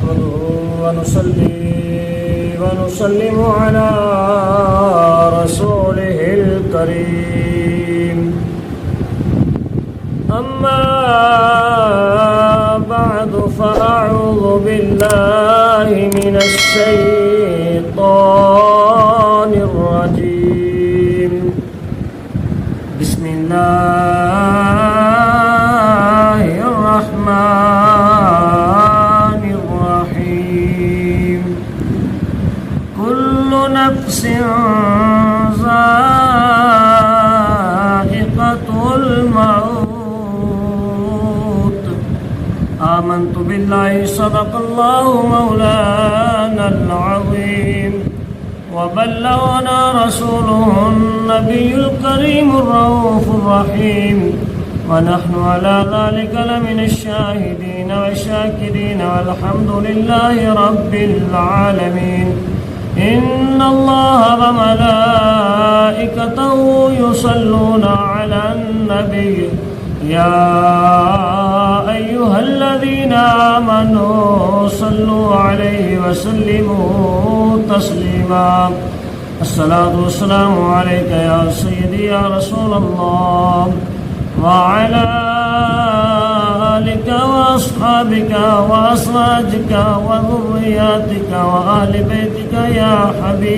नहमदुहु व नुसल्ली व नुसल्लिमु अला रसूलिहिल करीम। अम्मा बअदु फ़अऊज़ु बिल्लाहि मिनश शैतानिर रजीम। बिस्मिल्लाहिर रहमानिर रहीम। कुल्लु नफ्सिन ज़ाइक़तुल मौत। आमन्तु बिल्लाहि सदक़ल्लाहु मौलानल अज़ीम व बल्लगना रसूलुहुन नबियुल करीमुर रऊफ़ुर रहीम व नहनु अला ज़ालिका लमिनश शाहिदीन व शाकिरीन वल्हम्दुलिल्लाहि रब्बिल आलमीन। इन्नल्लाह व मलाइकतहु युसल्लूना अलन नबिय्य या अय्युहल्लज़ीना आमनू सल्लु अलैहि व सल्लिमू तस्लीमा। अस्सलातु वस्सलामु अलैका या सय्यदी या रसूलल्लाह व अला आलिका व अस्हाबिका व अज़वाजिका व ज़ुर्रिय्यातिका व अहलि बैतिका या हबीबल्लाह।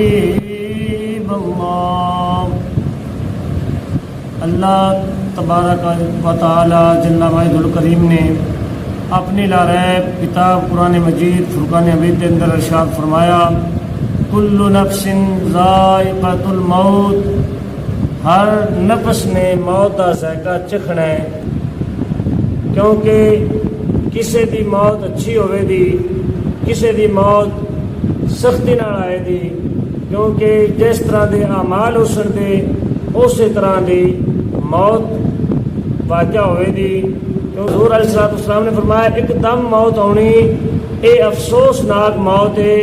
अल्लाह तबारक व तआला जल्ल वाहिदुल करीम ने अपनी लारैब किताब कुरान मजीद फुरकान हमीद के अंदर इरशाद फरमाया, कुल्लु नफ्सिन ज़ाइक़तुल मौत। हर नफ्स ने मौत का जायका चखना है, क्योंकि किसी की मौत अच्छी होवेगी, किसी की मौत सख्ती नाल आएगी, क्योंकि जिस तरह के अमाल उसन दे उस तरह की मौत वाक़या होवेगी। क्योंकि हुज़ूर अलैहिस्सलाम ने फरमाया एकदम मौत आनी ये अफसोसनाक मौत है,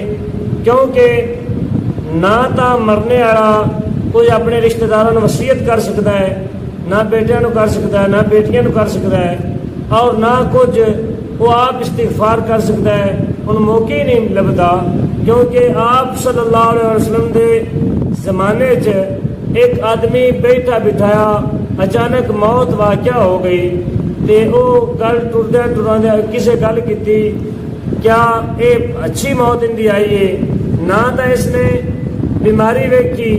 क्योंकि ना तो मरने वाला कोई अपने रिश्तेदारों को वसीयत कर सकता है, ना बेटियां को कर सकता है, ना बेटियां को कर सकता है, और ना कुछ वो आप इस्तिगफार कर सकता है, उन मौके ही नहीं लभदा। क्योंकि आप सल्लल्लाहु अलैहि वसल्लम के ज़माने च एक आदमी बैठा बिठाया अचानक मौत वाक़या हो गई, तो वो गल टुरदे टुरांदे किसे गल की क्या ये अच्छी मौत इंदी आई है, ना तो इसने बीमारी वेखी,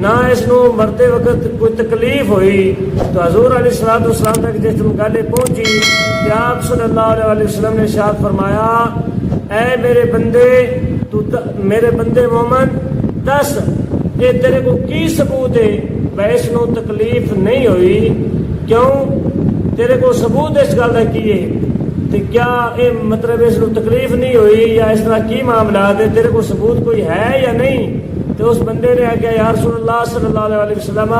ना इसनों मरते वक्त कोई तकलीफ हुई। तो हुज़ूर अलैहिस्सलाम तक जिस गल पहुंची कि आप सल्लल्लाहु अलैहि वसल्लम ने इरशाद फरमाया, ऐ मेरे बंदे, तू मेरे बंदे मोमन दस ये तेरे को की सबूत है वह इसनों तकलीफ नहीं हुई, क्यों तेरे को सबूत इस गल का की है, तो क्या ये मतलब इसनों तकलीफ नहीं हुई या इस तरह की मामला है, तेरे को सबूत कोई है या नहीं। तो उस बंदे ने आख्या, या रसूलुल्लाह सल्लल्लाहु अलैहि वसल्लम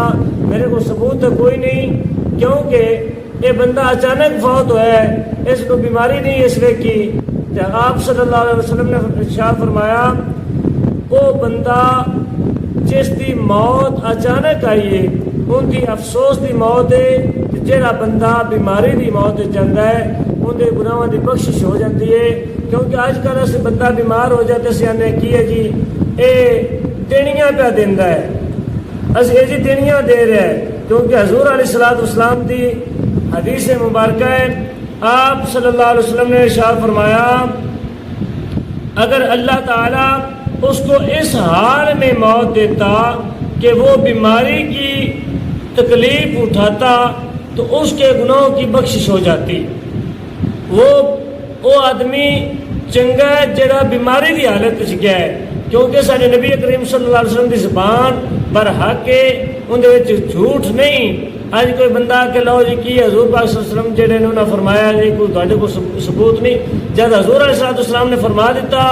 मेरे को सबूत तो कोई नहीं, क्योंकि ये बंदा अचानक फौत हुआ है, इसको बीमारी नहीं इस वे की। तो आप सल्लल्लाहु अलैहि वसल्लम ने इरशाद फरमाया, वो बंदा जिसकी मौत अचानक आई है उनकी अफसोस की मौत है, जिहड़ा बंदा बीमारी की मौत जाता है उनके गुनाहों की बख्शिश हो जाती है। क्योंकि अजकल अस बंदा बीमार हो जाते सियाने की है जी ये देनियां पे देंदा है, अस ये जी देनियां दे रहे हैं, क्योंकि हुज़ूर अलैहिस्सलाम की हदीस मुबारक है, आप सल्लल्लाहु अलैहि वसल्लम ने इरशाद फरमाया, अगर अल्लाह ताला उसको इस हाल में मौत देता कि वो बीमारी की तकलीफ उठाता तो उसके गुनाहों की बख्शिश हो जाती। वो आदमी चंगा है जिहड़ा बीमारी की हालत च गया है, क्योंकि साडे नबी करीम सल्लल्लाहु अलैहि वसल्लम की ज़बान पर हक है, उहदे विच झूठ नहीं। अज कोई बंदा के लो जी की हज़ूर पाक सल्लल्लाहु अलैहि वसल्लम जिहड़े ने उन्हें फरमाया जी कोई तुहाडे कोल सबूत नहीं, जब हज़ूर अलैहिस्सलाम ने फरमा दिता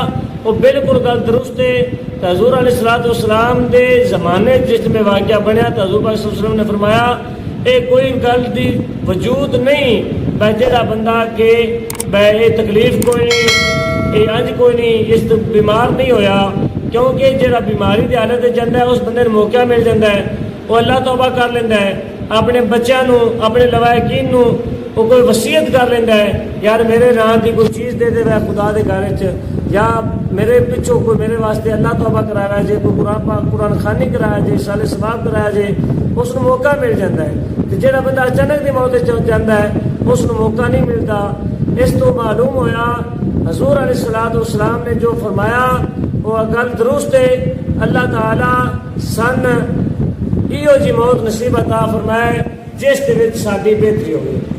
वो बिल्कुल गल दुरुस्त है। तो हज़ूर अलैहिस्सलाम के ज़माने जिसमें वाक़या बनया तो हज़ूर पाक सल्लल्लाहु अलैहि वसल्लम ने फरमाया ये कोई गल की वजूद नहीं बै जिहड़ा बंदा के बै ये तकलीफ कोई नहीं, ये अंज कोई नहीं, इस तो बीमार नहीं होया, क्योंकि जिहड़ा बीमारी की हालत जाता है उस बंदे को मौका मिल जाता है, वो अल्लाह तौबा कर लेंदा है, अपने बच्चों को अपने लवायकीन वो कोई वसीयत कर लेंदा है यार मेरे नाम की कोई चीज़ दे दे खुदा के घर च, या मेरे पिछों कोई मेरे वास्ते अल्लाह तौबा कराया जे, कोई कुरान खानी कराया जे, साले सवाब कराया जे, उसको मौका मिल जाता है। तो जो बंदा अचानक की मौत जाता है उसको मौका नहीं मिलता। इस तो मालूम होया हजूर अलैहिस्सलाम ने जो फरमाया वो गल दुरुस्त है। अल्लाह ताला सन इहो जी मौत नसीब अता फरमाए जिस दे विच साडी बेहतरी होवे।